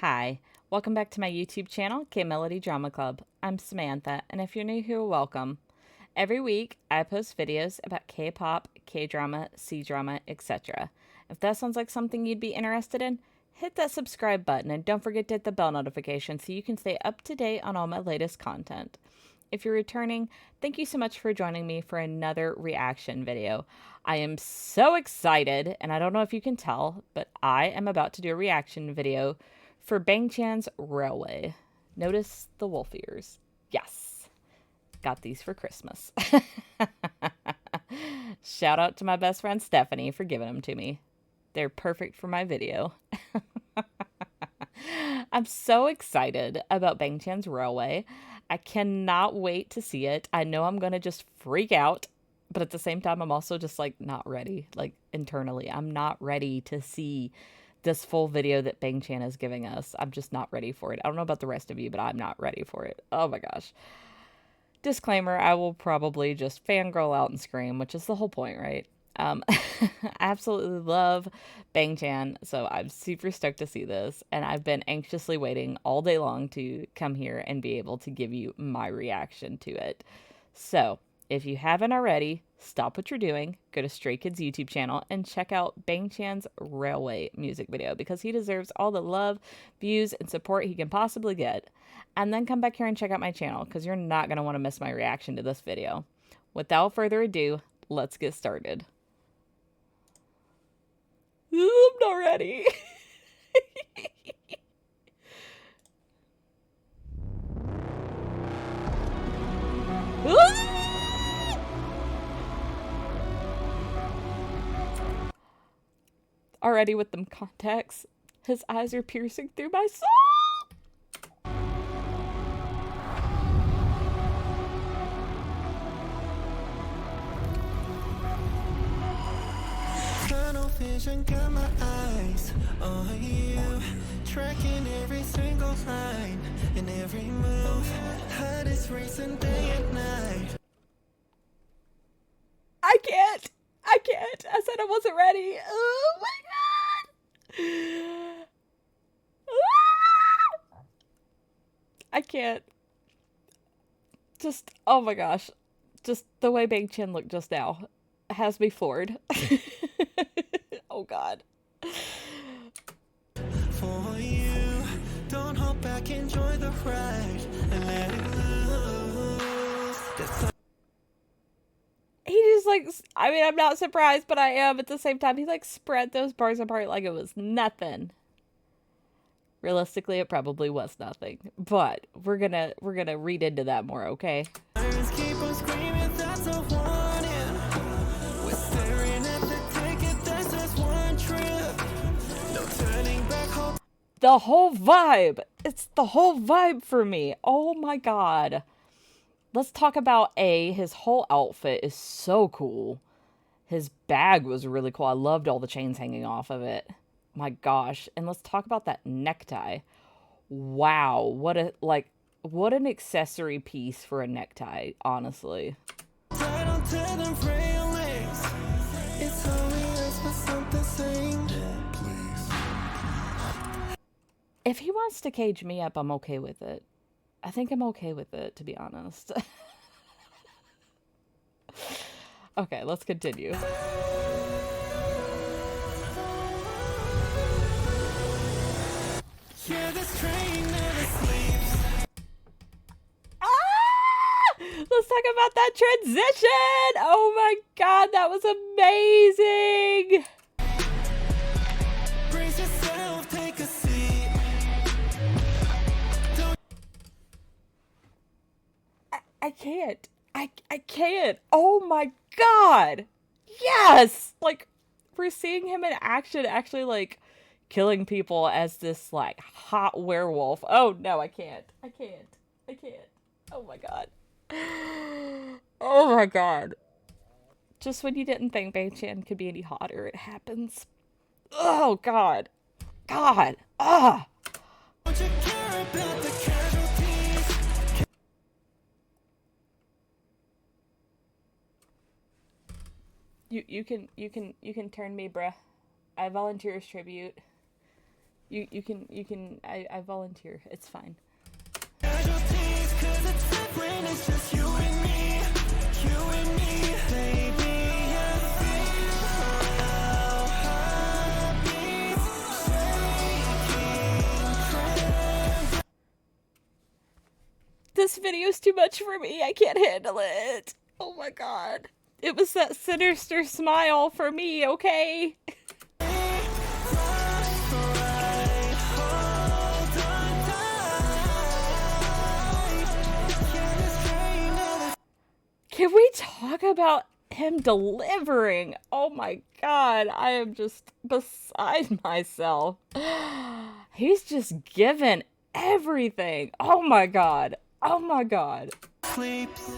Hi, welcome back to my YouTube channel, K Melody Drama Club. I'm Samantha, and if you're new here, welcome. Every week, I post videos about K-pop, K-drama, C-drama, etc. If that sounds like something you'd be interested in, hit that subscribe button and don't forget to hit the bell notification so you can stay up to date on all my latest content. If you're returning, thank you so much for joining me for another reaction video. I am so excited, and I don't know if you can tell, but I am about to do a reaction video for Bang Chan's Railway. Notice the wolf ears. Yes, got these for Christmas. Shout out to my best friend Stephanie for giving them to me. They're perfect for my video. I'm so excited about Bang Chan's Railway. I cannot wait to see it. I know I'm going to just freak out, but at the same time, I'm also just like not ready. Like internally, I'm not ready to see this full video that Bang Chan is giving us. I'm just not ready for it. I don't know about the rest of you, but I'm not ready for it. Oh my gosh. Disclaimer, I will probably just fangirl out and scream, which is the whole point, right? I absolutely love Bang Chan, so I'm super stoked to see this, and I've been anxiously waiting all day long to come here and be able to give you my reaction to it. So, if you haven't already, stop what you're doing, go to Stray Kids YouTube channel, and check out Bang Chan's Railway music video because he deserves all the love, views, and support he can possibly get. And then come back here and check out my channel because you're not going to want to miss my reaction to this video. Without further ado, let's get started. I'm not ready. Already with them contacts, his eyes are piercing through my soul. Tunnel vision got my eyes on you, tracking every single line and every move. Heart is racing day and night. I can't. I can't. I said I wasn't ready. Oh my god. I can't. Just, oh my gosh. Just the way Bang Chan looked just now has me floored. Oh god. For you, don't hold back, enjoy the ride and let it loose. He just like, I mean, I'm not surprised, but I am at the same time. He like spread those bars apart like it was nothing. Realistically, it probably was nothing, but we're gonna read into that more, okay? Keep on screaming, that's a warning. We're staring at the ticket, that's just one trip. No turning back home. The whole vibe. It's the whole vibe for me. Oh my god. Let's talk about his whole outfit is so cool. His bag was really cool. I loved all the chains hanging off of it. My gosh. And let's talk about that necktie. Wow. What an accessory piece for a necktie, honestly. Right onto the railings. It's always for something saying, please. If he wants to cage me up, I'm okay with it. I think I'm okay with it, to be honest. Okay, let's continue. Yeah, this train never sleeps. Ah! Let's talk about that transition. Oh my god, that was amazing. Brace yourself, take a seat. I can't. I can't. Oh my god. Yes. Like we're seeing him in action actually like killing people as this like hot werewolf. Oh no, I can't. I can't. I can't. Oh my god. Oh my god. Just when you didn't think Bang Chan could be any hotter, it happens. Oh god. God. Ah. Don't you care about the casualties? You can turn me, bruh. I volunteer as tribute. I volunteer. It's fine. Casualties, 'cause it's like when it's just you and me, baby. I feel our heartbeats shaking. This video's too much for me. I can't handle it. Oh my god. It was that sinister smile for me, okay? Can we talk about him delivering? Oh my god, I am just beside myself. He's just given everything. Oh my god. Oh my god. Sleeps.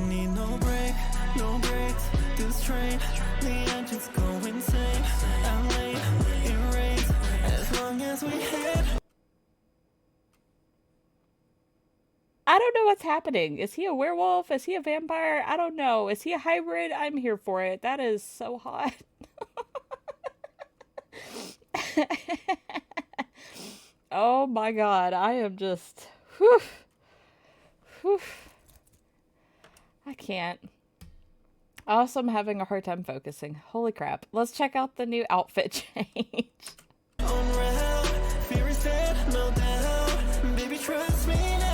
Need no break, no breaks. This train, the engines go insane. I'm late, it rains. As long as we hit. I don't know what's happening. Is he a werewolf? Is he a vampire? I don't know. Is he a hybrid? I'm here for it. That is so hot. Oh my god. I am just... Whew. Whew. I can't. Also, I'm having a hard time focusing. Holy crap. Let's check out the new outfit change. Unreal, fear is dead, no doubt. Baby, trust me now.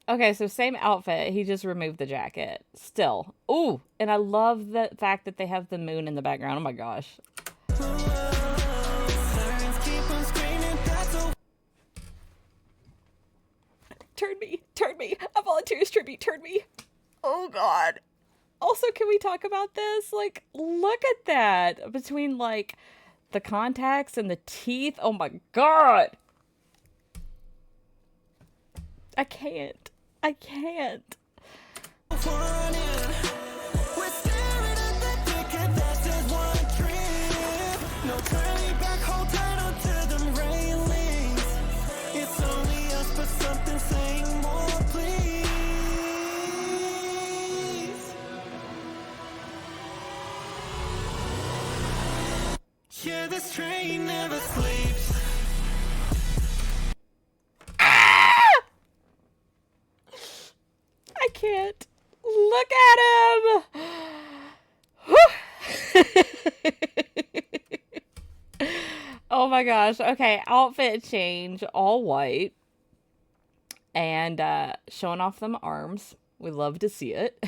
Okay, so same outfit. He just removed the jacket. Still. Ooh, and I love the fact that they have the moon in the background. Oh my gosh. Sirens keep on screaming, that's a Turn me. Turn me. A volunteer's tribute. Turn me. Oh god. Also, can we talk about this? Like, look at that. Between, like, the contacts and the teeth. Oh my god. I can't. I can't. fun in. We're staring at the ticket that says one trip. No turning back, hold tight onto them railings. It's only us, but something saying more, please. Yeah, this train never sleeps. I can't. Look at him. Oh my gosh. Okay, outfit change, all white. And showing off them arms. We love to see it.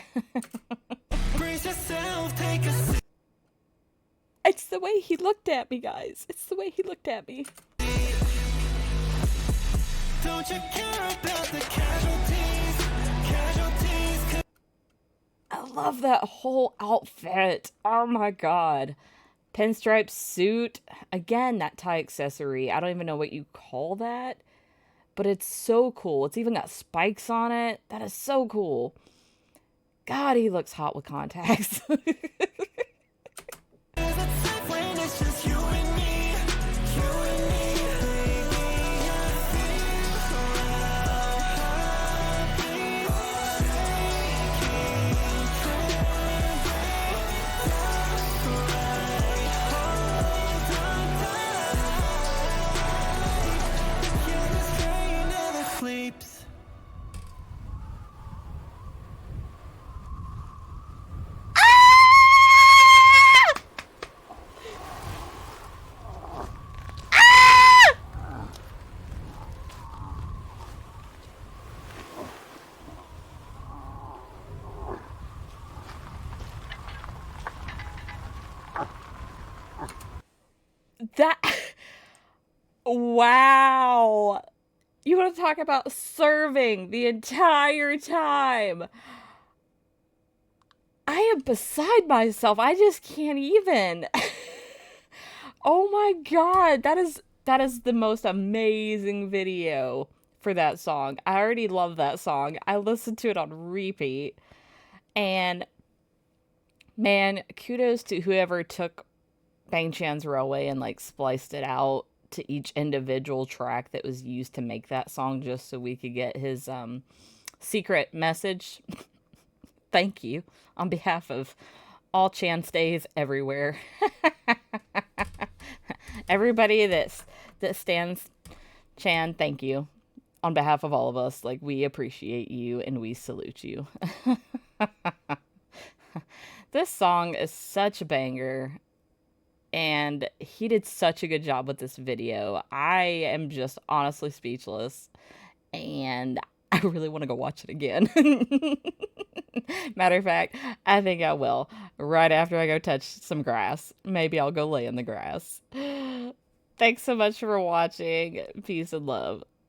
Brace yourself, take a seat. It's the way he looked at me, guys. It's the way he looked at me. Don't you care about the casualties? Casualties. I love that whole outfit. Oh my god. Pinstripe suit. Again, that tie accessory. I don't even know what you call that. But it's so cool. It's even got spikes on it. That is so cool. God, he looks hot with contacts. When it's just you and me, baby, I feel our heartbeats shaking. Yeah, this train never sleeps. That... Wow. You want to talk about serving the entire time? I am beside myself. I just can't even. Oh my god, that is the most amazing video for that song. I already love that song. I listened to it on repeat. And man, kudos to whoever took Bang Chan's Railway and like spliced it out to each individual track that was used to make that song just so we could get his secret message. Thank you on behalf of All Chan stays everywhere. Everybody that stands Chan, thank you. On behalf of all of us, like, we appreciate you and we salute you. This song is such a banger, and he did such a good job with this video. I am just honestly speechless, and I really want to go watch it again. Matter of fact, I think I will. Right after I go touch some grass. Maybe I'll go lay in the grass. Thanks so much for watching. Peace and love.